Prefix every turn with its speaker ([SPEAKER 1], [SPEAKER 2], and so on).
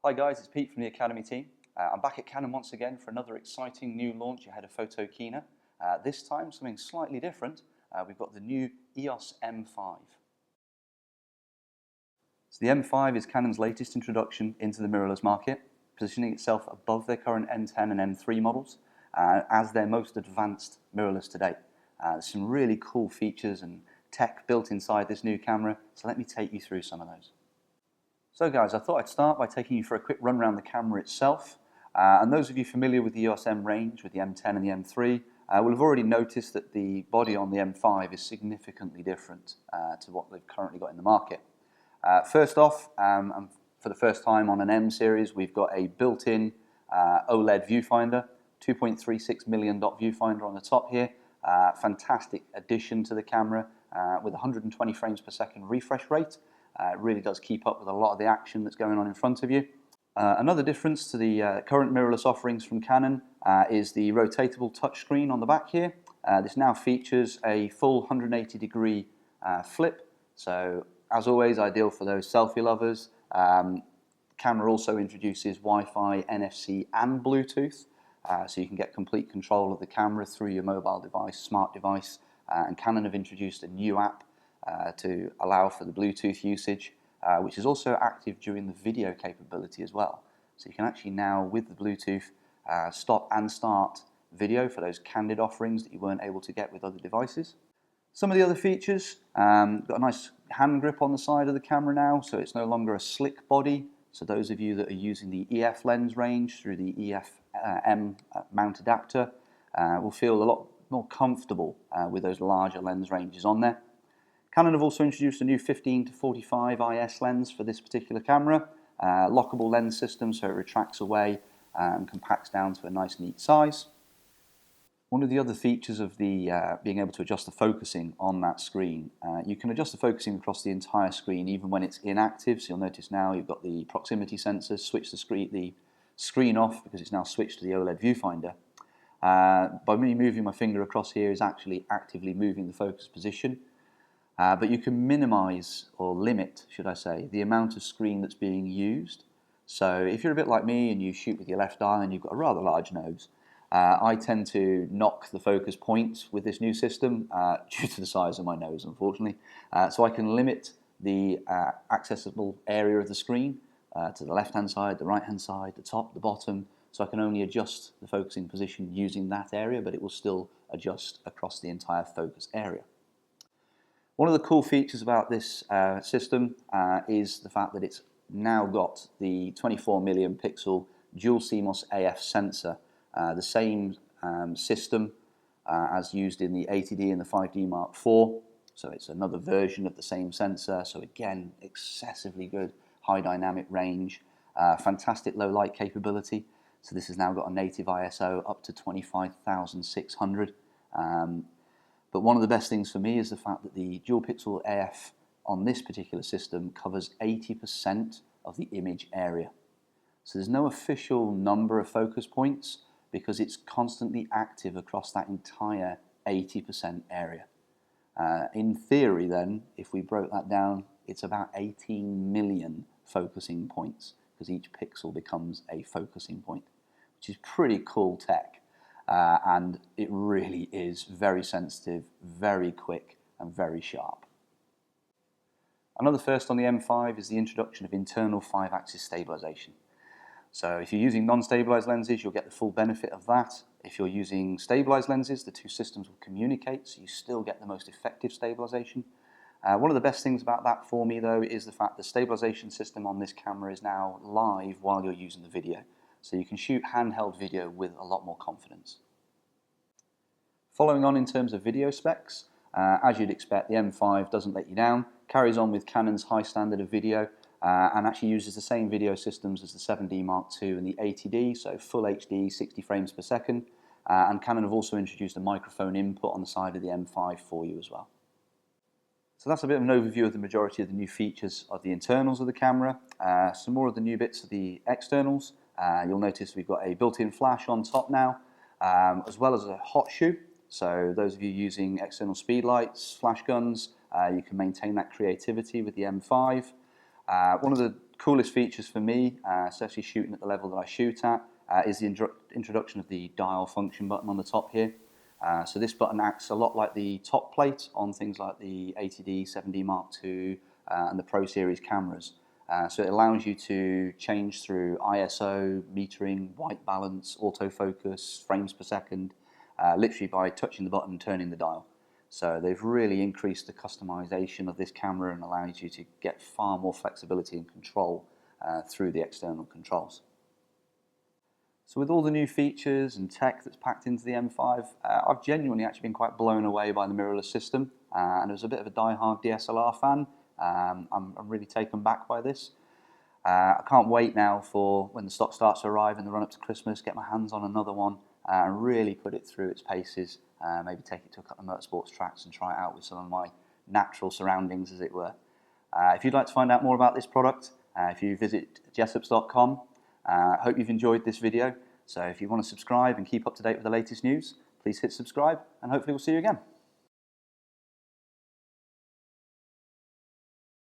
[SPEAKER 1] Hi guys, it's Pete from the Academy team. I'm back at Canon once again for another exciting new launch ahead of Photokina. This time something slightly different. We've got the new EOS M5. So the M5 is Canon's latest introduction into the mirrorless market, positioning itself above their current M10 and M3 models as their most advanced mirrorless to date. There's some really cool features and tech built inside this new camera, so let me take you through some of those. So guys, I thought I'd start by taking you for a quick run around the camera itself. And those of you familiar with the EOS M range, with the M10 and the M3, will have already noticed that the body on the M5 is significantly different to what they've currently got in the market. First off, and for the first time on an M series, we've got a built-in OLED viewfinder, 2.36 million dot viewfinder on the top here. Fantastic addition to the camera with 120 frames per second refresh rate. It really does keep up with a lot of the action that's going on in front of you. Another difference to the current mirrorless offerings from Canon is the rotatable touchscreen on the back here. This now features a full 180 degree flip, so as always ideal for those selfie lovers. Camera also introduces Wi-Fi, NFC and Bluetooth, so you can get complete control of the camera through your mobile device, smart device, and Canon have introduced a new app to allow for the Bluetooth usage, which is also active during the video capability as well. So you can actually now, with the Bluetooth, stop and start video for those candid offerings that you weren't able to get with other devices. Some of the other features, got a nice hand grip on the side of the camera now, so it's no longer a slick body. So those of you that are using the EF lens range through the EF M mount adapter will feel a lot more comfortable with those larger lens ranges on there. Canon have also introduced a new 15 to 45 IS lens for this particular camera. Lockable lens system, so it retracts away and compacts down to a nice neat size. One of the other features of the being able to adjust the focusing on that screen, you can adjust the focusing across the entire screen even when it's inactive. So you'll notice now you've got the proximity sensor, switch the screen off because it's now switched to the OLED viewfinder. By me moving my finger across here is actually actively moving the focus position. But you can minimize or limit, should I say, the amount of screen that's being used. So if you're a bit like me and you shoot with your left eye and you've got a rather large nose, I tend to knock the focus points with this new system due to the size of my nose, unfortunately. So I can limit the accessible area of the screen to the left-hand side, the right-hand side, the top, the bottom. So I can only adjust the focusing position using that area, but it will still adjust across the entire focus area. One of the cool features about this system is the fact that it's now got the 24 million pixel dual CMOS AF sensor, the same system as used in the 80D and the 5D Mark IV. So it's another version of the same sensor. So again, excessively good high dynamic range, fantastic low light capability. So this has now got a native ISO up to 25,600. But one of the best things for me is the fact that the dual pixel AF on this particular system covers 80% of the image area. So there's no official number of focus points because it's constantly active across that entire 80% area. In theory then, if we broke that down, it's about 18 million focusing points because each pixel becomes a focusing point, which is pretty cool tech. And it really is very sensitive, very quick and very sharp. Another first on the M5 is the introduction of internal 5-axis stabilization. So if you're using non-stabilized lenses, you'll get the full benefit of that. If you're using stabilized lenses, the two systems will communicate, so you still get the most effective stabilization. One of the best things about that for me though is the fact the stabilization system on this camera is now live while you're using the video. So you can shoot handheld video with a lot more confidence. Following on in terms of video specs, as you'd expect, the M5 doesn't let you down, carries on with Canon's high standard of video and actually uses the same video systems as the 7D Mark II and the 80D, so full HD, 60 frames per second. And Canon have also introduced a microphone input on the side of the M5 for you as well. So that's a bit of an overview of the majority of the new features of the internals of the camera. Some more of the new bits of the externals. You'll notice we've got a built-in flash on top now, as well as a hot shoe. So those of you using external speed lights, flash guns, you can maintain that creativity with the M5. One of the coolest features for me, especially shooting at the level that I shoot at, is the introduction of the dial function button on the top here. So this button acts a lot like the top plate on things like the 80D, 7D Mark II and the Pro Series cameras. So it allows you to change through ISO, metering, white balance, autofocus, frames per second, literally by touching the button and turning the dial. So they've really increased the customization of this camera and allows you to get far more flexibility and control through the external controls. So with all the new features and tech that's packed into the M5, I've genuinely actually been quite blown away by the mirrorless system. And as a bit of a die-hard DSLR fan, I'm really taken back by this. I can't wait now for when the stock starts to arrive in the run-up to Christmas, get my hands on another one and really put it through its paces, maybe take it to a couple of motorsports tracks and try it out with some of my natural surroundings, as it were. If you'd like to find out more about this product, if you visit jessups.com, I hope you've enjoyed this video. So if you want to subscribe and keep up to date with the latest news, please hit subscribe and hopefully we'll see you again.